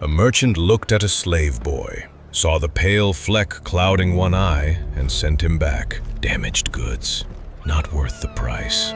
A merchant looked at a slave boy, saw the pale fleck clouding one eye, and sent him back. Damaged goods, not worth the price.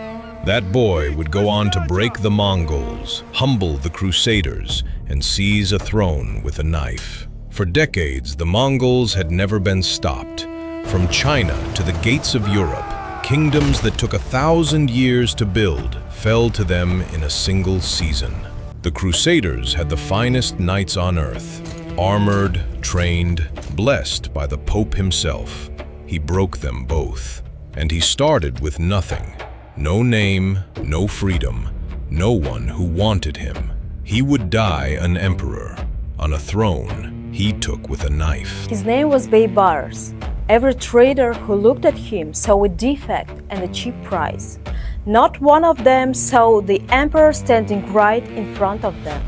That boy would go on to break the Mongols, humble the Crusaders, and seize a throne with a knife. For decades, the Mongols had never been stopped. From China to the gates of Europe, kingdoms that took 1,000 years to build fell to them in a single season. The Crusaders had the finest knights on earth, armored, trained, blessed by the Pope himself. He broke them both, and he started with nothing. No name, no freedom, no one who wanted him. He would die an emperor, on a throne he took with a knife. His name was Baybars. Every trader who looked at him saw a defect and a cheap price. Not one of them saw the emperor standing right in front of them.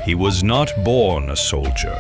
He was not born a soldier,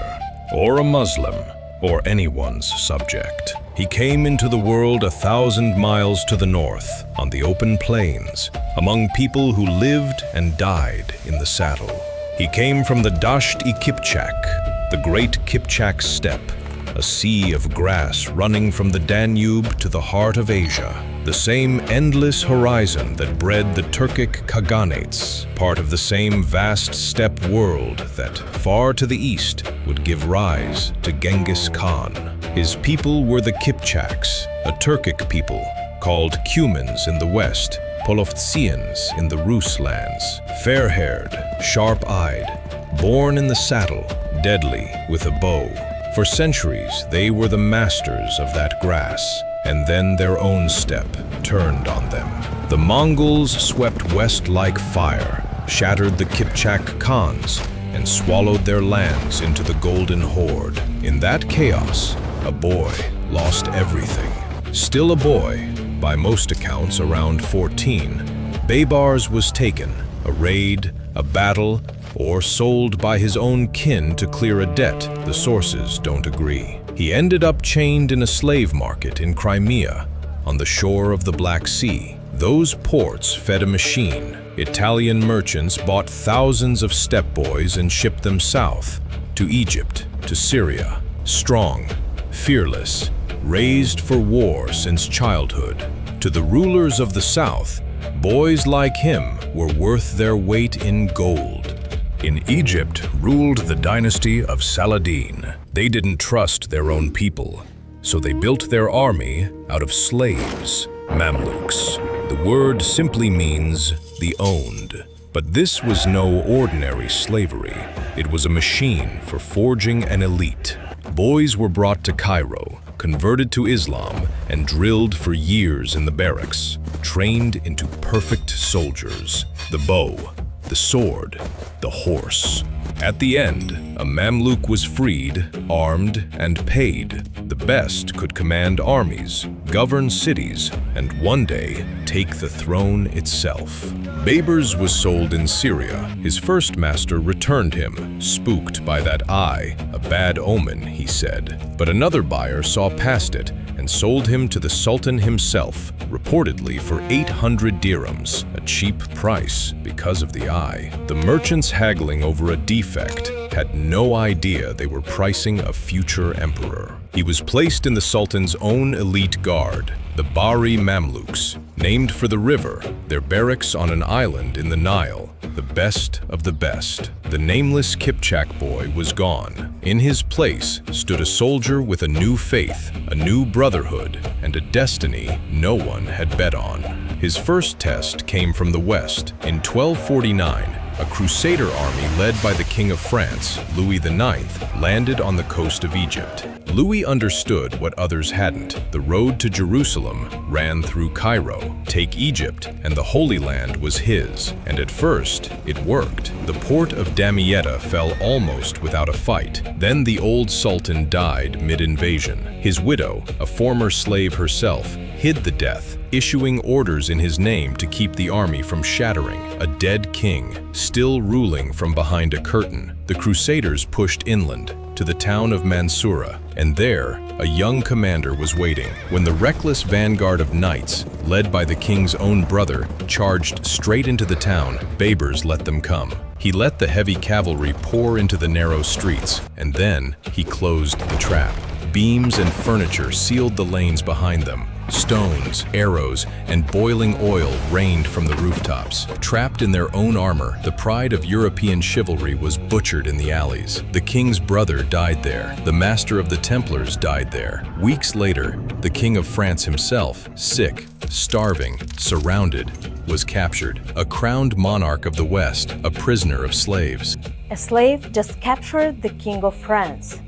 or a Muslim, or anyone's subject. He came into the world 1,000 miles to the north, on the open plains, among people who lived and died in the saddle. He came from the Dasht-i-Kipchak, the great Kipchak steppe, a sea of grass running from the Danube to the heart of Asia, the same endless horizon that bred the Turkic Khaganates, part of the same vast steppe world that, far to the east, would give rise to Genghis Khan. His people were the Kipchaks, a Turkic people, called Cumans in the west, Polovtsians in the Rus lands, fair-haired, sharp-eyed, born in the saddle, deadly with a bow. For centuries, they were the masters of that grass, and then their own steppe turned on them. The Mongols swept west like fire, shattered the Kipchak Khans, and swallowed their lands into the Golden Horde. In that chaos, a boy lost everything. Still a boy, by most accounts around 14, Baybars was taken, a raid, a battle, or sold by his own kin to clear a debt. The sources don't agree. He ended up chained in a slave market in Crimea, on the shore of the Black Sea. Those ports fed a machine. Italian merchants bought thousands of steppe boys and shipped them south, to Egypt, to Syria. Strong, fearless, raised for war since childhood. To the rulers of the south, boys like him were worth their weight in gold. In Egypt ruled the dynasty of Saladin. They didn't trust their own people, so they built their army out of slaves, Mamluks. The word simply means the owned. But this was no ordinary slavery. It was a machine for forging an elite. Boys were brought to Cairo, converted to Islam, and drilled for years in the barracks, trained into perfect soldiers. The bow, the sword, the horse. At the end, a Mamluk was freed, armed, and paid. The best could command armies, govern cities, and one day take the throne itself. Baybars was sold in Syria. His first master returned him, spooked by that eye, a bad omen, he said. But another buyer saw past it and sold him to the Sultan himself, reportedly for 800 dirhams, a cheap price because of the eye. The merchants haggling over a defect had no idea they were pricing a future emperor. He was placed in the Sultan's own elite guard, the Bahri Mamluks, named for the river, their barracks on an island in the Nile, the best of the best. The nameless Kipchak boy was gone. In his place stood a soldier with a new faith, a new brotherhood, and a destiny no one had bet on. His first test came from the west. In 1249, a Crusader army led by the King of France, Louis IX, landed on the coast of Egypt. Louis understood what others hadn't. The road to Jerusalem ran through Cairo. Take Egypt, and the Holy Land was his. And at first, it worked. The port of Damietta fell almost without a fight. Then the old Sultan died mid-invasion. His widow, a former slave herself, hid the death, issuing orders in his name to keep the army from shattering. A dead king, still ruling from behind a curtain. The Crusaders pushed inland to the town of Mansurah, and there, a young commander was waiting. When the reckless vanguard of knights, led by the king's own brother, charged straight into the town, Baybars let them come. He let the heavy cavalry pour into the narrow streets, and then he closed the trap. Beams and furniture sealed the lanes behind them. Stones, arrows, and boiling oil rained from the rooftops. Trapped in their own armor, the pride of European chivalry was butchered in the alleys. The king's brother died there. The master of the Templars died there. Weeks later, the king of France himself, sick, starving, surrounded, was captured. A crowned monarch of the West, a prisoner of slaves. A slave just captured the king of France,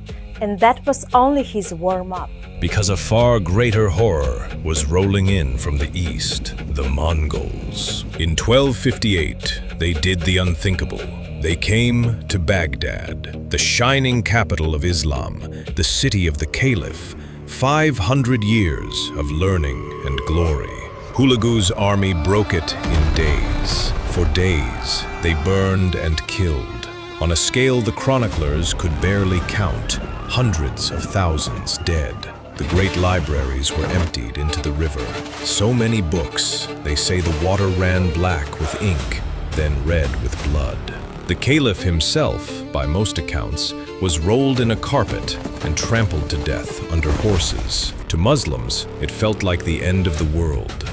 and that was only his warm-up. Because a far greater horror was rolling in from the east, the Mongols. In 1258, they did the unthinkable. They came to Baghdad, the shining capital of Islam, the city of the Caliph, 500 years of learning and glory. Hulagu's army broke it in days. For days, they burned and killed. On a scale the chroniclers could barely count, hundreds of thousands dead. The great libraries were emptied into the river. So many books, they say the water ran black with ink, then red with blood. The Caliph himself, by most accounts, was rolled in a carpet and trampled to death under horses. To Muslims, it felt like the end of the world.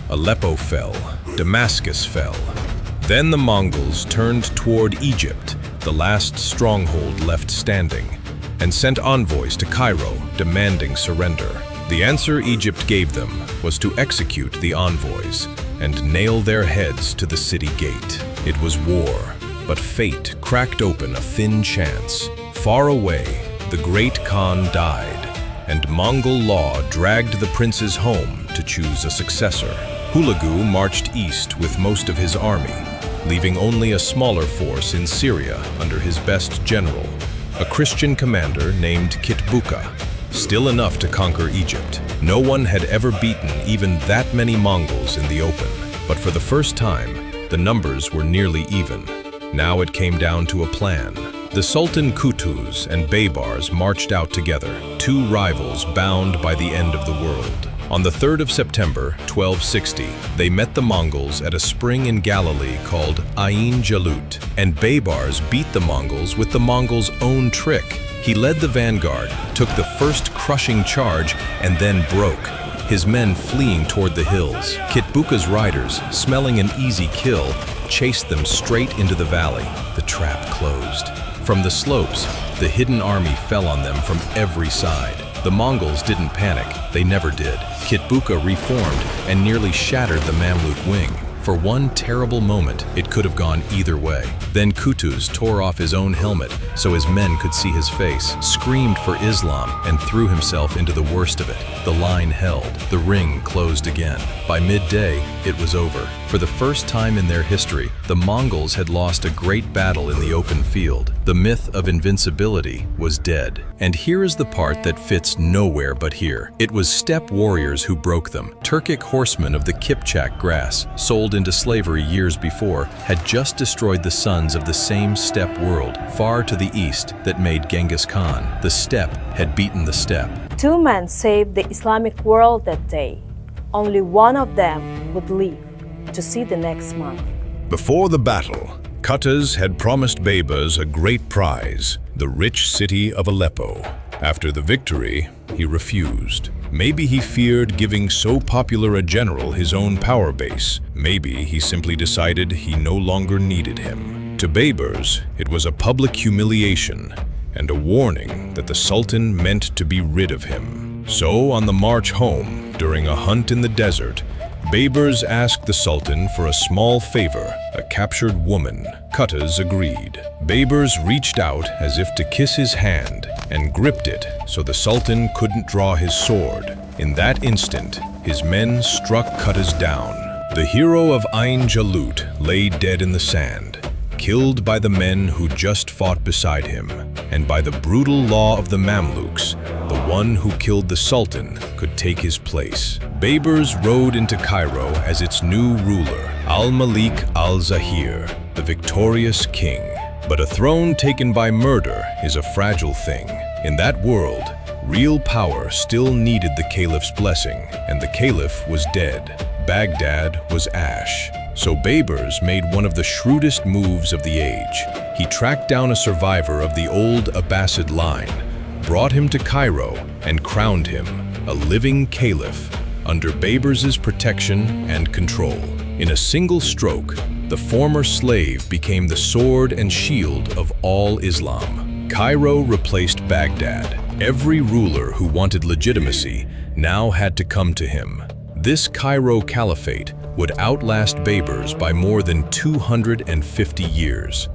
Aleppo fell, Damascus fell. Then the Mongols turned toward Egypt, the last stronghold left standing, and sent envoys to Cairo demanding surrender. The answer Egypt gave them was to execute the envoys and nail their heads to the city gate. It was war, but fate cracked open a thin chance. Far away, the great Khan died, and Mongol law dragged the princes home to choose a successor. Hulagu marched east with most of his army, leaving only a smaller force in Syria under his best general, a Christian commander named Kitbuka, still enough to conquer Egypt. No one had ever beaten even that many Mongols in the open, but for the first time, the numbers were nearly even. Now it came down to a plan. The Sultan Qutuz and Baybars marched out together, two rivals bound by the end of the world. On the 3rd of September, 1260, they met the Mongols at a spring in Galilee called Ain Jalut, and Baybars beat the Mongols with the Mongols' own trick. He led the vanguard, took the first crushing charge, and then broke, his men fleeing toward the hills. Kitbuka's riders, smelling an easy kill, chased them straight into the valley. The trap closed. From the slopes, the hidden army fell on them from every side. The Mongols didn't panic, they never did. Kitbuka reformed and nearly shattered the Mamluk wing. For one terrible moment, it could have gone either way. Then Qutuz tore off his own helmet so his men could see his face, screamed for Islam, and threw himself into the worst of it. The line held. The ring closed again. By midday, it was over. For the first time in their history, the Mongols had lost a great battle in the open field. The myth of invincibility was dead. And here is the part that fits nowhere but here. It was steppe warriors who broke them. Turkic horsemen of the Kipchak grass, sold into slavery years before, had just destroyed the sons of the same steppe world, far to the east, that made Genghis Khan. The steppe had beaten the steppe. Two men saved the Islamic world that day. Only one of them would live to see the next month. Before the battle, Qutuz had promised Baybars a great prize, the rich city of Aleppo. After the victory, he refused. Maybe he feared giving so popular a general his own power base. Maybe he simply decided he no longer needed him. To Baybars, it was a public humiliation and a warning that the Sultan meant to be rid of him. So on the march home, during a hunt in the desert, Baybars asked the Sultan for a small favor, a captured woman. Qutuz agreed. Baybars reached out as if to kiss his hand and gripped it so the Sultan couldn't draw his sword. In that instant, his men struck Qutuz down. The hero of Ain Jalut lay dead in the sand, killed by the men who just fought beside him, and by the brutal law of the Mamluks, the one who killed the Sultan could take his place. Baybars rode into Cairo as its new ruler, Al-Malik al-Zahir, the victorious king. But a throne taken by murder is a fragile thing. In that world, real power still needed the caliph's blessing, and the caliph was dead. Baghdad was ash. So Baybars made one of the shrewdest moves of the age. He tracked down a survivor of the old Abbasid line, brought him to Cairo, and crowned him a living caliph under Baybars' protection and control. In a single stroke, the former slave became the sword and shield of all Islam. Cairo replaced Baghdad. Every ruler who wanted legitimacy now had to come to him. This Cairo caliphate would outlast Baybars by more than 250 years.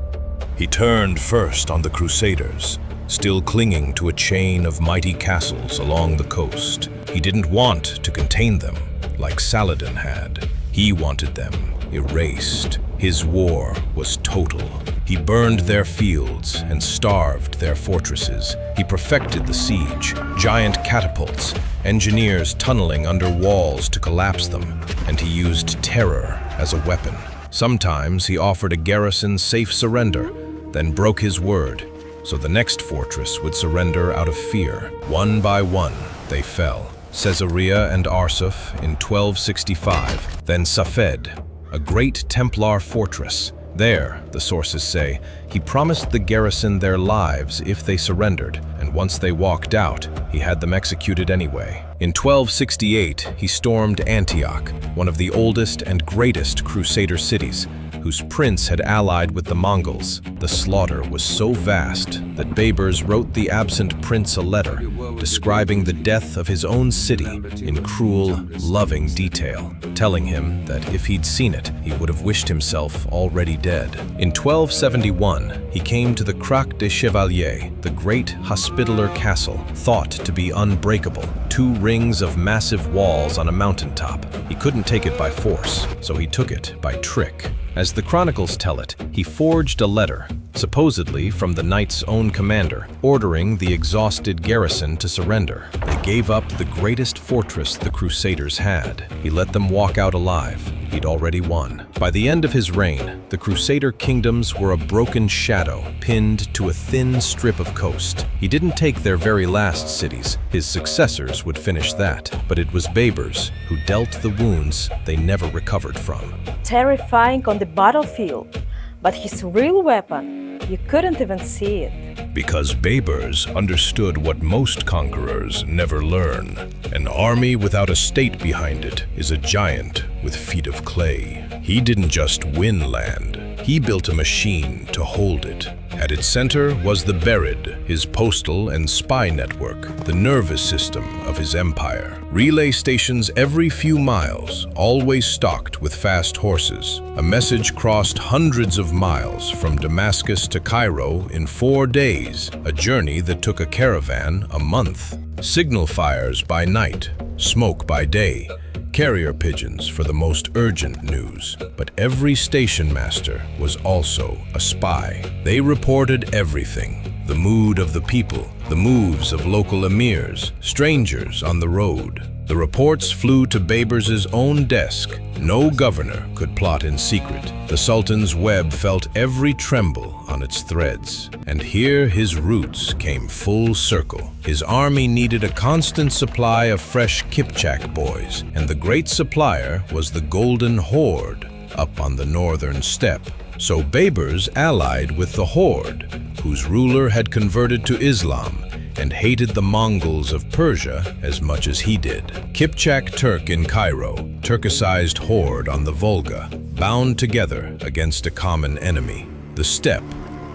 He turned first on the Crusaders, still clinging to a chain of mighty castles along the coast. He didn't want to contain them like Saladin had. He wanted them erased. His war was total. He burned their fields and starved their fortresses. He perfected the siege, giant catapults, engineers tunneling under walls to collapse them, and he used terror as a weapon. Sometimes he offered a garrison safe surrender, then broke his word, so the next fortress would surrender out of fear. One by one, they fell. Caesarea and Arsuf in 1265, then Safed, a great Templar fortress. There, the sources say, he promised the garrison their lives if they surrendered, and once they walked out, he had them executed anyway. In 1268, he stormed Antioch, one of the oldest and greatest Crusader cities, whose prince had allied with the Mongols. The slaughter was so vast that Baybars wrote the absent prince a letter describing the death of his own city in cruel, loving detail, telling him that if he'd seen it, he would have wished himself already dead. In 1271, he came to the Crac des Chevaliers, the great hospitaller castle, thought to be unbreakable, 2 rings of massive walls on a mountaintop. He couldn't take it by force, so he took it by trick. As the chronicles tell it, he forged a letter, supposedly from the knight's own commander, ordering the exhausted garrison to surrender. They gave up the greatest fortress the Crusaders had. He let them walk out alive. He'd already won. By the end of his reign, the Crusader kingdoms were a broken shadow, pinned to a thin strip of coast. He didn't take their very last cities. His successors would finish that. But it was Baybars who dealt the wounds they never recovered from. Terrifying on the battlefield, but his real weapon, you couldn't even see it. Because Baybars understood what most conquerors never learn. An army without a state behind it is a giant with feet of clay. He didn't just win land, he built a machine to hold it. At its center was the Berid, his postal and spy network, the nervous system of his empire. Relay stations every few miles, always stocked with fast horses. A message crossed hundreds of miles from Damascus to Cairo in 4 days, a journey that took a caravan a month. Signal fires by night, smoke by day, carrier pigeons for the most urgent news. But every station master was also a spy. They reported everything: the mood of the people, the moves of local emirs, strangers on the road. The reports flew to Baybars' own desk. No governor could plot in secret. The Sultan's web felt every tremble on its threads. And here his roots came full circle. His army needed a constant supply of fresh Kipchak boys, and the great supplier was the Golden Horde up on the northern steppe. So Baybars allied with the Horde, whose ruler had converted to Islam and hated the Mongols of Persia as much as he did. Kipchak Turk in Cairo, Turkicized Horde on the Volga, bound together against a common enemy, the steppe,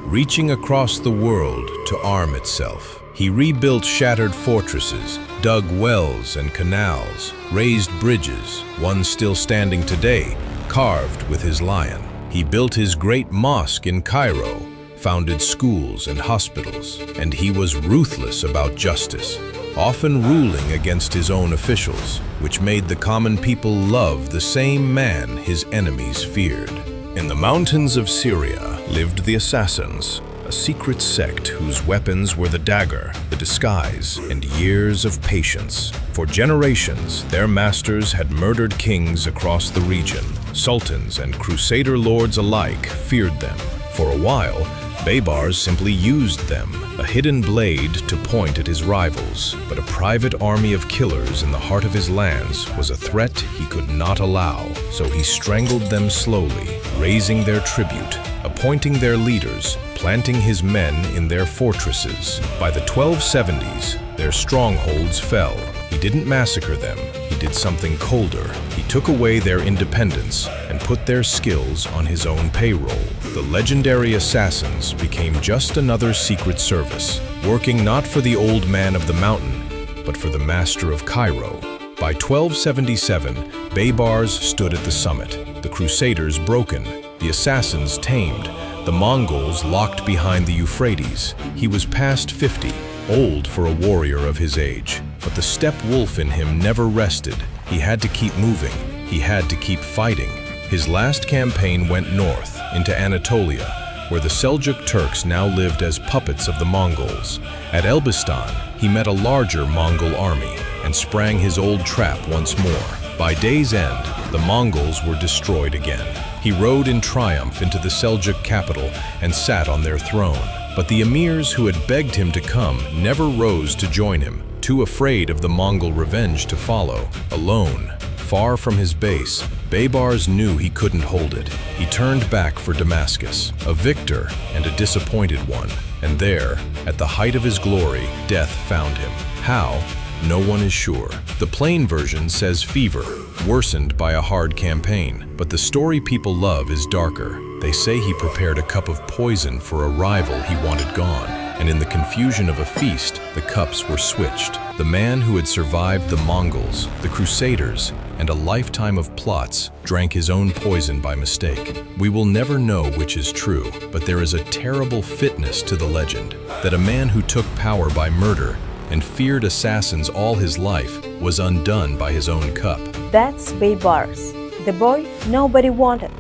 reaching across the world to arm itself. He rebuilt shattered fortresses, dug wells and canals, raised bridges, one still standing today, carved with his lion. He built his great mosque in Cairo, founded schools and hospitals, and he was ruthless about justice, often ruling against his own officials, which made the common people love the same man his enemies feared. In the mountains of Syria lived the Assassins, a secret sect whose weapons were the dagger, the disguise, and years of patience. For generations, their masters had murdered kings across the region. Sultans and Crusader lords alike feared them. For a while, Baybars simply used them, a hidden blade to point at his rivals. But a private army of killers in the heart of his lands was a threat he could not allow, so he strangled them slowly, raising their tribute, appointing their leaders, planting his men in their fortresses. By the 1270s, their strongholds fell. He didn't massacre them, he did something colder. He took away their independence and put their skills on his own payroll. The legendary assassins became just another secret service, working not for the old man of the mountain, but for the master of Cairo. By 1277, Baybars stood at the summit, the Crusaders broken, the assassins tamed, the Mongols locked behind the Euphrates. He was past 50, old for a warrior of his age. But the steppe wolf in him never rested. He had to keep moving. He had to keep fighting. His last campaign went north, into Anatolia, where the Seljuk Turks now lived as puppets of the Mongols. At Elbistan, he met a larger Mongol army and sprang his old trap once more. By day's end, the Mongols were destroyed again. He rode in triumph into the Seljuk capital and sat on their throne. But the emirs who had begged him to come never rose to join him, too afraid of the Mongol revenge to follow. Alone, far from his base, Baybars knew he couldn't hold it. He turned back for Damascus, a victor and a disappointed one. And there, at the height of his glory, death found him. How? No one is sure. The plain version says fever, worsened by a hard campaign. But the story people love is darker. They say he prepared a cup of poison for a rival he wanted gone. And in the confusion of a feast, the cups were switched. The man who had survived the Mongols, the Crusaders, and a lifetime of plots drank his own poison by mistake. We will never know which is true, but there is a terrible fitness to the legend that a man who took power by murder and feared assassins all his life was undone by his own cup. That's Baybars, the boy nobody wanted,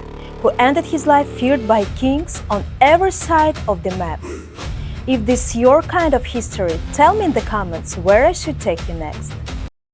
who ended his life feared by kings on every side of the map. If this is your kind of history, tell me in the comments where I should take you next.